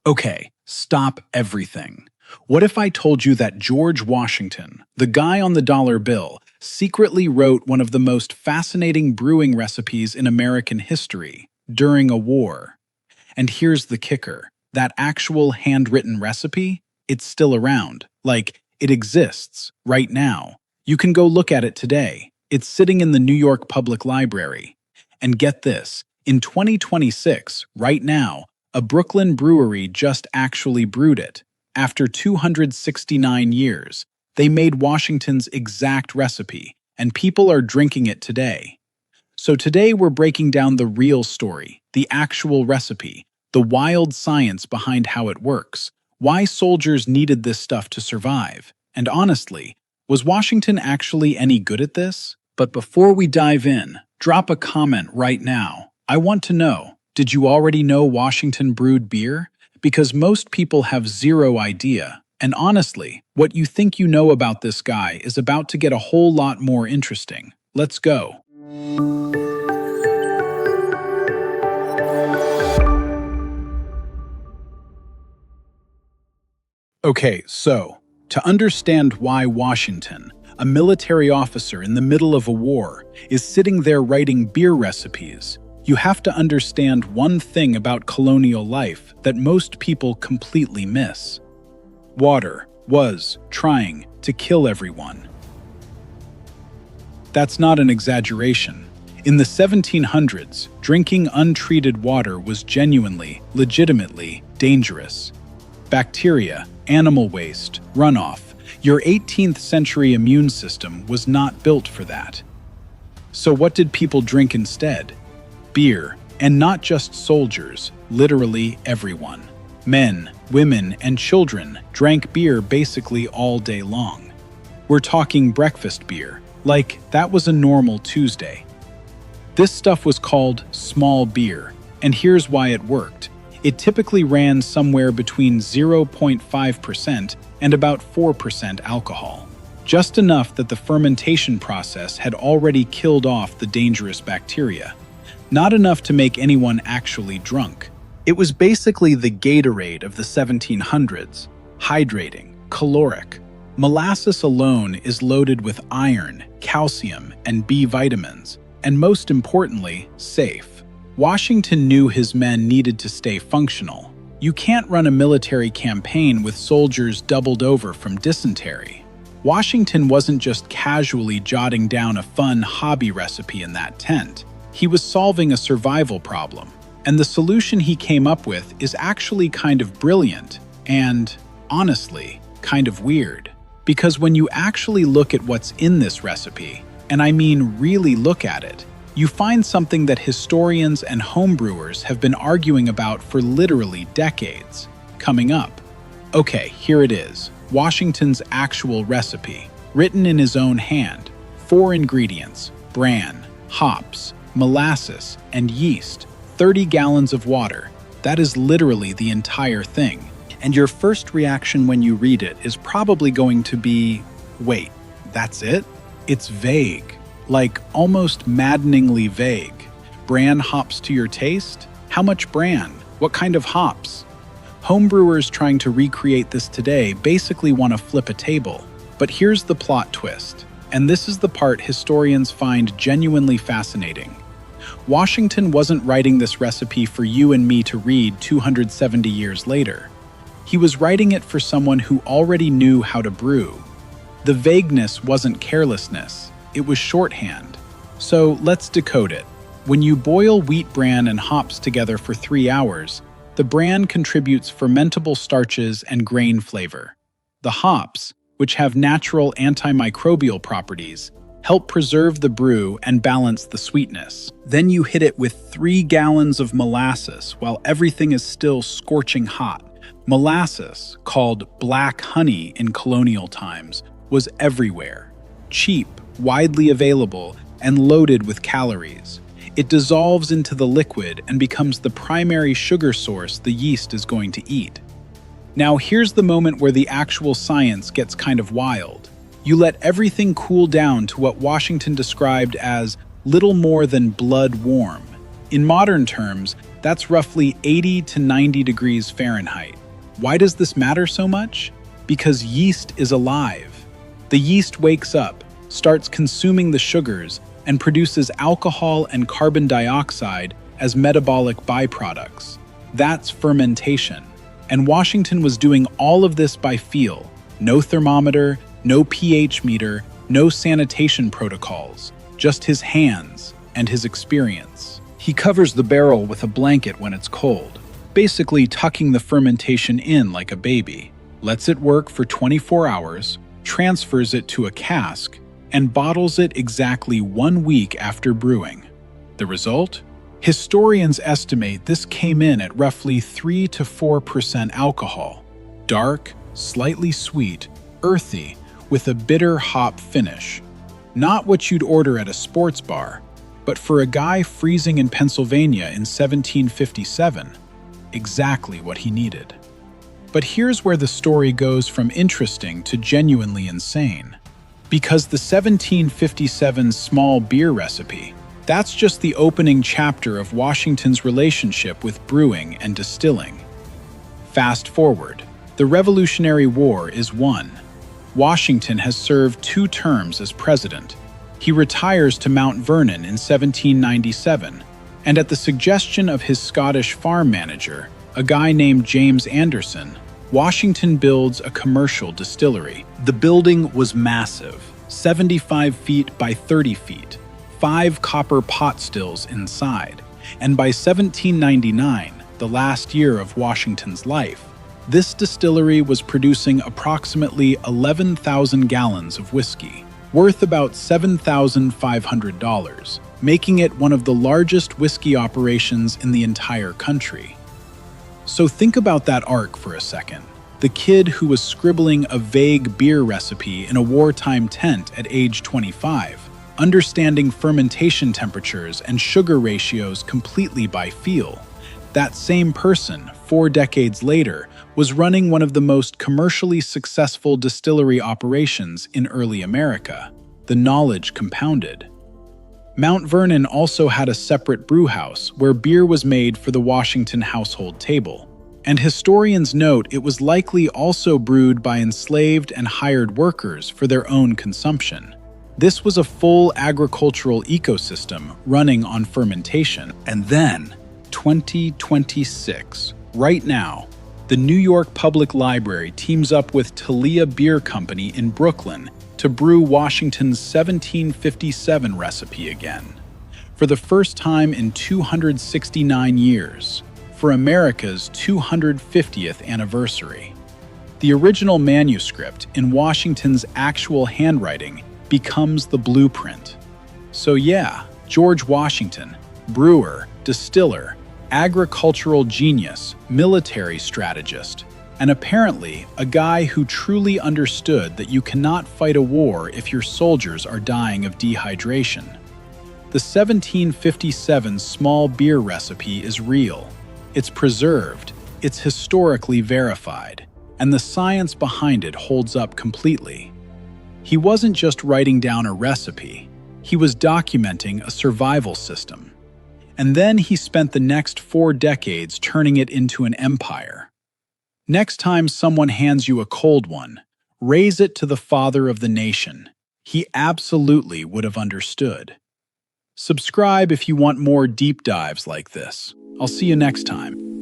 Okay, stop everything. What if I told you that George Washington, the guy on the dollar bill, secretly wrote one of the most fascinating brewing recipes in American history during a war? And here's the kicker. That actual handwritten recipe, it's still around. Like, it exists right now. You can go look at it today. It's sitting in the New York Public Library. And get this, in 2026, right now, a Brooklyn brewery just actually brewed it. After 269 years, they made Washington's exact recipe, and people are drinking it today. So today we're breaking down the real story, the actual recipe, the wild science behind how it works, why soldiers needed this stuff to survive, and honestly, was Washington actually any good at this? But before we dive in, drop a comment right now. I want to know, did you already know Washington brewed beer? Because most people have zero idea. And honestly, what you think you know about this guy is about to get a whole lot more interesting. Let's go. Okay, so, to understand why Washington, a military officer in the middle of a war, is sitting there writing beer recipes, you have to understand one thing about colonial life that most people completely miss. Water was trying to kill everyone. That's not an exaggeration. In the 1700s, drinking untreated water was genuinely, legitimately dangerous. Bacteria, animal waste, runoff. Your 18th century immune system was not built for that. So what did people drink instead? Beer, and not just soldiers, literally everyone. Men, women, and children drank beer basically all day long. We're talking breakfast beer, like that was a normal Tuesday. This stuff was called small beer, and here's why it worked. It typically ran somewhere between 0.5% and about 4% alcohol. Just enough that the fermentation process had already killed off the dangerous bacteria. Not enough to make anyone actually drunk. It was basically the Gatorade of the 1700s. Hydrating, caloric. Molasses alone is loaded with iron, calcium, and B vitamins, and most importantly, safe. Washington knew his men needed to stay functional. You can't run a military campaign with soldiers doubled over from dysentery. Washington wasn't just casually jotting down a fun hobby recipe in that tent. He was solving a survival problem. And the solution he came up with is actually kind of brilliant and, honestly, kind of weird. Because when you actually look at what's in this recipe, and I mean really look at it, you find something that historians and homebrewers have been arguing about for literally decades. Coming up. Okay, here it is. Washington's actual recipe, written in his own hand. 4 ingredients: bran, hops, molasses, and yeast. 30 gallons of water. That is literally the entire thing. And your first reaction when you read it is probably going to be, wait, that's it? It's vague. Like, almost maddeningly vague. Bran hops to your taste? How much bran? What kind of hops? Homebrewers trying to recreate this today basically want to flip a table. But here's the plot twist. And this is the part historians find genuinely fascinating. Washington wasn't writing this recipe for you and me to read 270 years later. He was writing it for someone who already knew how to brew. The vagueness wasn't carelessness, it was shorthand. So let's decode it. When you boil wheat bran and hops together for 3 hours, the bran contributes fermentable starches and grain flavor. The hops, which have natural antimicrobial properties, help preserve the brew and balance the sweetness. Then you hit it with 3 gallons of molasses while everything is still scorching hot. Molasses, called black honey in colonial times, was everywhere. Cheap, widely available, and loaded with calories. It dissolves into the liquid and becomes the primary sugar source the yeast is going to eat. Now here's the moment where the actual science gets kind of wild. You let everything cool down to what Washington described as little more than blood warm. In modern terms, That's roughly 80 to 90 degrees Fahrenheit. Why does this matter so much? Because yeast is alive. The yeast wakes up, starts consuming the sugars, and produces alcohol and carbon dioxide as metabolic byproducts. That's fermentation. And Washington was doing all of this by feel. No thermometer, no pH meter, no sanitation protocols, just his hands and his experience. He covers the barrel with a blanket when it's cold, basically tucking the fermentation in like a baby, lets it work for 24 hours, transfers it to a cask, and bottles it exactly 1 week after brewing. The result? Historians estimate this came in at roughly 3 to 4% alcohol, dark, slightly sweet, earthy, with a bitter hop finish. Not what you'd order at a sports bar, but for a guy freezing in Pennsylvania in 1757, exactly what he needed. But here's where the story goes from interesting to genuinely insane. Because the 1757 small beer recipe, that's just the opening chapter of Washington's relationship with brewing and distilling. Fast forward, the Revolutionary War is won. Washington has served 2 terms as president. He retires to Mount Vernon in 1797, and at the suggestion of his Scottish farm manager, a guy named James Anderson, Washington builds a commercial distillery. The building was massive, 75 feet by 30 feet, 5 copper pot stills inside, and by 1799, the last year of Washington's life, this distillery was producing approximately 11,000 gallons of whiskey, worth about $7,500, making it one of the largest whiskey operations in the entire country. So think about that arc for a second. The kid who was scribbling a vague beer recipe in a wartime tent at age 25, understanding fermentation temperatures and sugar ratios completely by feel. That same person, 4 decades later, was running one of the most commercially successful distillery operations in early America. The knowledge compounded. Mount Vernon also had a separate brewhouse where beer was made for the Washington household table. And historians note it was likely also brewed by enslaved and hired workers for their own consumption. This was a full agricultural ecosystem running on fermentation. And then, 2026, right now, the New York Public Library teams up with TALEA Beer Co in Brooklyn to brew Washington's 1757 recipe again. For the first time in 269 years, for America's 250th anniversary. The original manuscript in Washington's actual handwriting becomes the blueprint. So yeah, George Washington, brewer, distiller, agricultural genius, military strategist, and apparently a guy who truly understood that you cannot fight a war if your soldiers are dying of dehydration. The 1757 small beer recipe is real. It's preserved, it's historically verified, and the science behind it holds up completely. He wasn't just writing down a recipe, he was documenting a survival system. And then he spent the next 4 decades turning it into an empire. Next time someone hands you a cold one, raise it to the father of the nation. He absolutely would have understood. Subscribe if you want more deep dives like this. I'll see you next time.